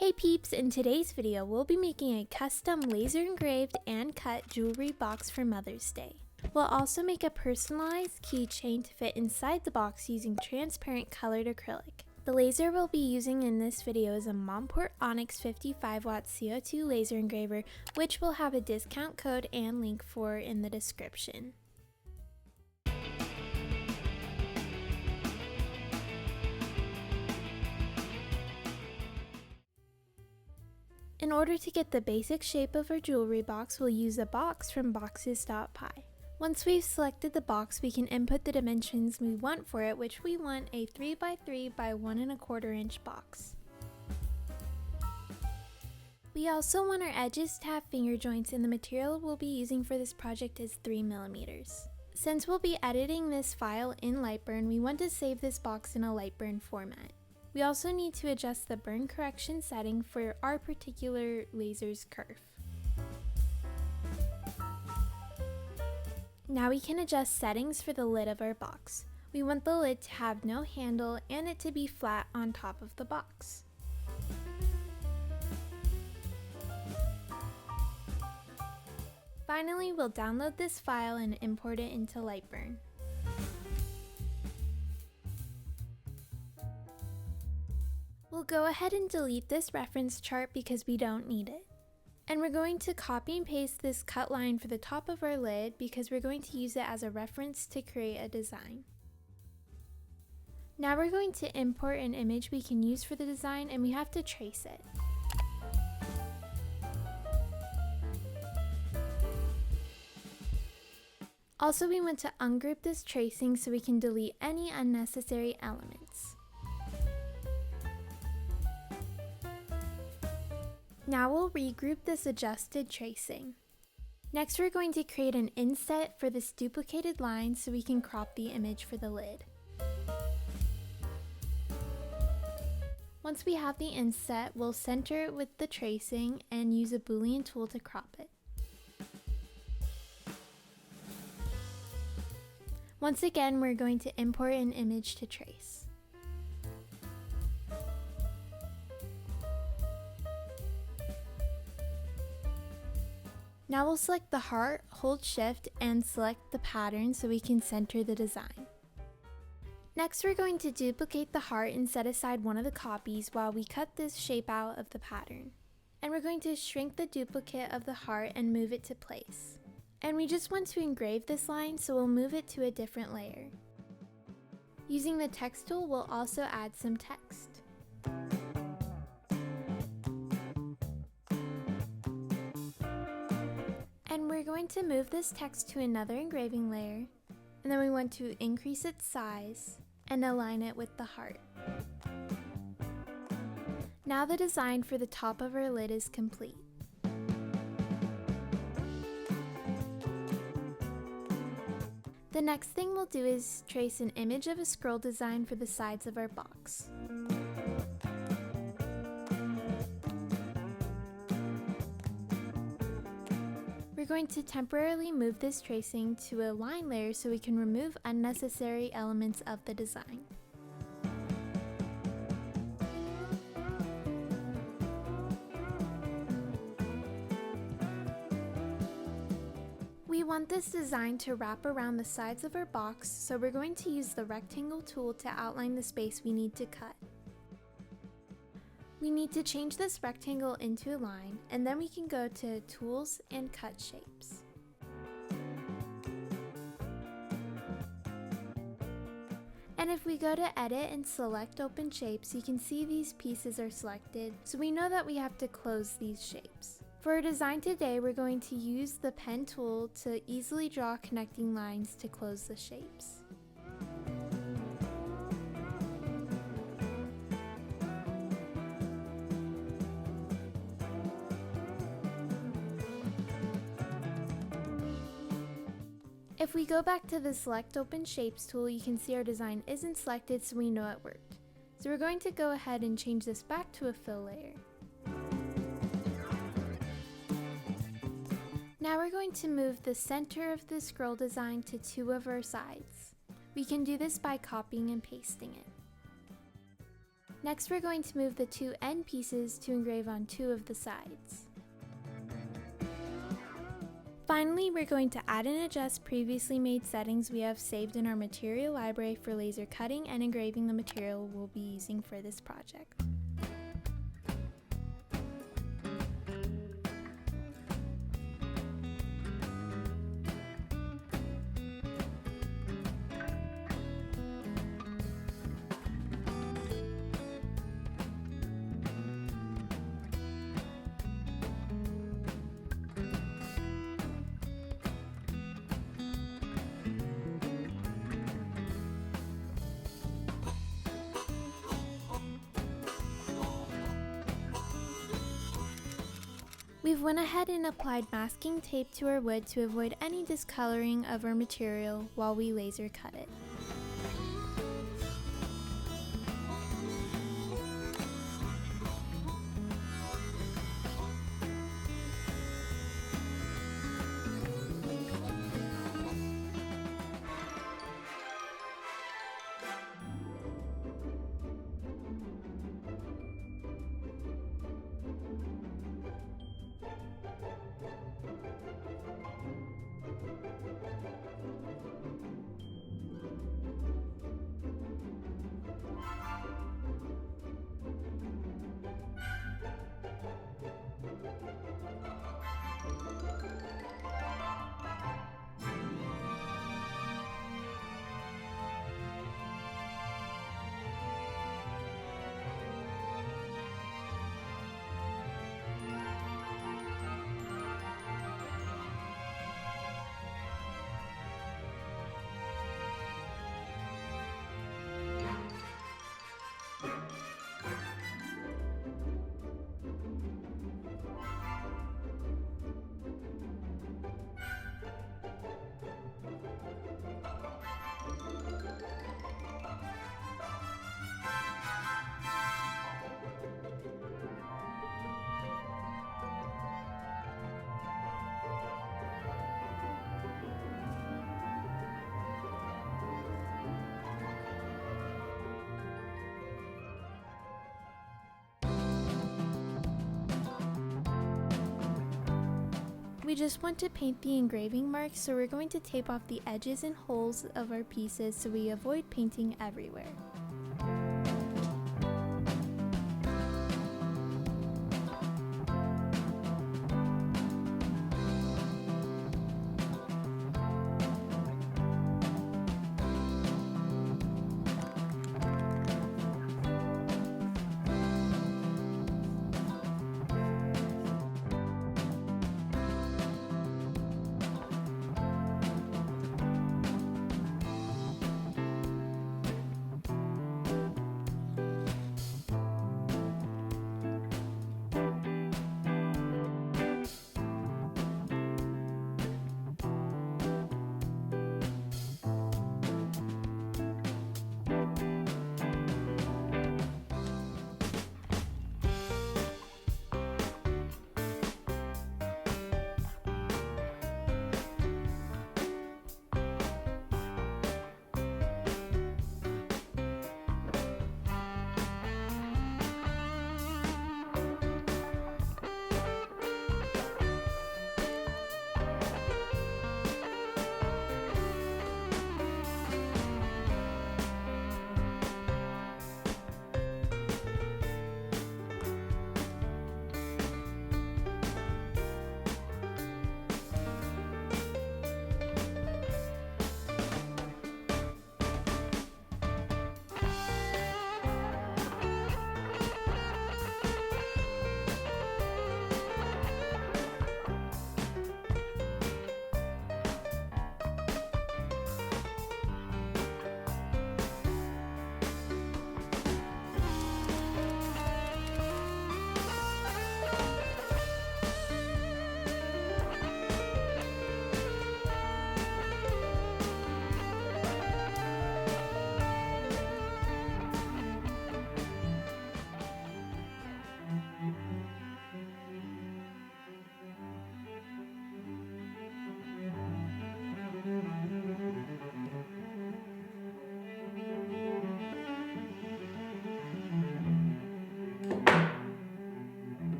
Hey peeps, in today's video we'll be making a custom laser engraved and cut jewelry box for Mother's Day. We'll also make a personalized keychain to fit inside the box using transparent colored acrylic. The laser we'll be using in this video is a Monport Onyx 55W CO2 Laser Engraver, which will have a discount code and link for in the description. In order to get the basic shape of our jewelry box, we'll use a box from boxes.py. Once we've selected the box, we can input the dimensions we want for it, which we want a 3x3 by 1¼ inch box. We also want our edges to have finger joints, and the material we'll be using for this project is 3mm. Since we'll be editing this file in LightBurn, we want to save this box in a LightBurn format. We also need to adjust the burn correction setting for our particular laser's curve. Now we can adjust settings for the lid of our box. We want the lid to have no handle and it to be flat on top of the box. Finally, we'll download this file and import it into LightBurn. We'll go ahead and delete this reference chart because we don't need it. And we're going to copy and paste this cut line for the top of our lid because we're going to use it as a reference to create a design. Now we're going to import an image we can use for the design, and we have to trace it. Also, we want to ungroup this tracing so we can delete any unnecessary elements. Now we'll regroup this adjusted tracing. Next, we're going to create an inset for this duplicated line so we can crop the image for the lid. Once we have the inset, we'll center it with the tracing and use a Boolean tool to crop it. Once again, we're going to import an image to trace. Now we'll select the heart, hold shift, and select the pattern so we can center the design. Next, we're going to duplicate the heart and set aside one of the copies while we cut this shape out of the pattern. And we're going to shrink the duplicate of the heart and move it to place. And we just want to engrave this line, so we'll move it to a different layer. Using the text tool, we'll also add some text. And we're going to move this text to another engraving layer, and then we want to increase its size and align it with the heart. Now the design for the top of our lid is complete. The next thing we'll do is trace an image of a scroll design for the sides of our box. We're going to temporarily move this tracing to a line layer so we can remove unnecessary elements of the design. We want this design to wrap around the sides of our box, so we're going to use the rectangle tool to outline the space we need to cut. We need to change this rectangle into a line, and then we can go to Tools and Cut Shapes. And if we go to Edit and select Open Shapes, you can see these pieces are selected, so we know that we have to close these shapes. For our design today, we're going to use the pen tool to easily draw connecting lines to close the shapes. If we go back to the Select Open Shapes tool, you can see our design isn't selected, so we know it worked. So we're going to go ahead and change this back to a fill layer. Now we're going to move the center of the scroll design to two of our sides. We can do this by copying and pasting it. Next, we're going to move the two end pieces to engrave on two of the sides. Finally, we're going to add and adjust previously made settings we have saved in our material library for laser cutting and engraving the material we'll be using for this project. We've went ahead and applied masking tape to our wood to avoid any discoloring of our material while we laser cut it. We just want to paint the engraving marks, so we're going to tape off the edges and holes of our pieces so we avoid painting everywhere.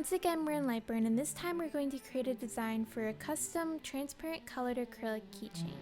Once again, we're in LightBurn, and this time we're going to create a design for a custom transparent colored acrylic keychain.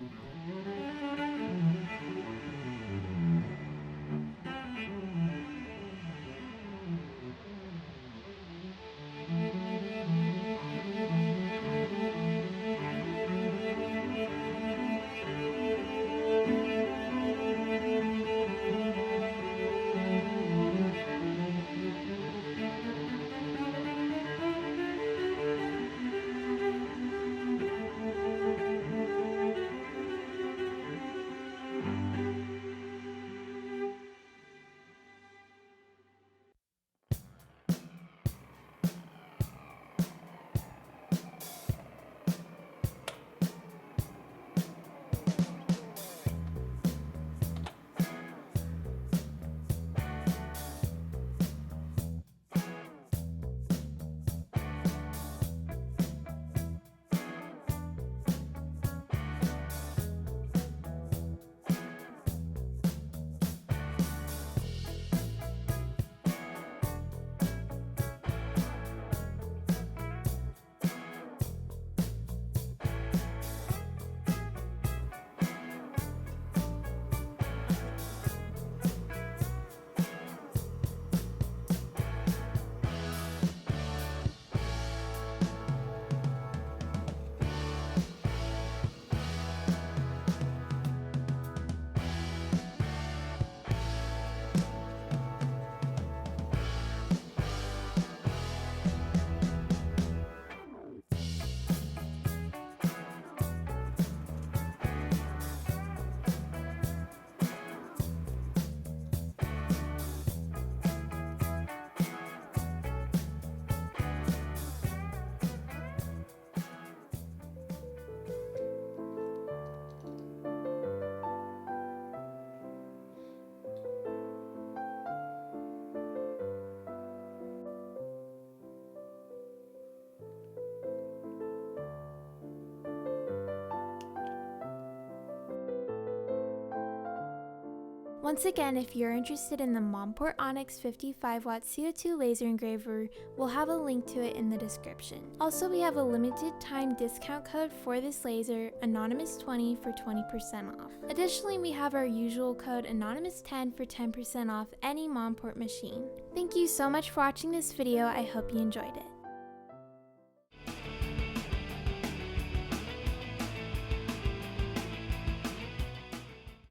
Once again, if you're interested in the Monport Onyx 55W CO2 Laser Engraver, we'll have a link to it in the description. Also, we have a limited time discount code for this laser, Anonymous20, for 20% off. Additionally, we have our usual code, Anonymous10, for 10% off any Monport machine. Thank you so much for watching this video. I hope you enjoyed it.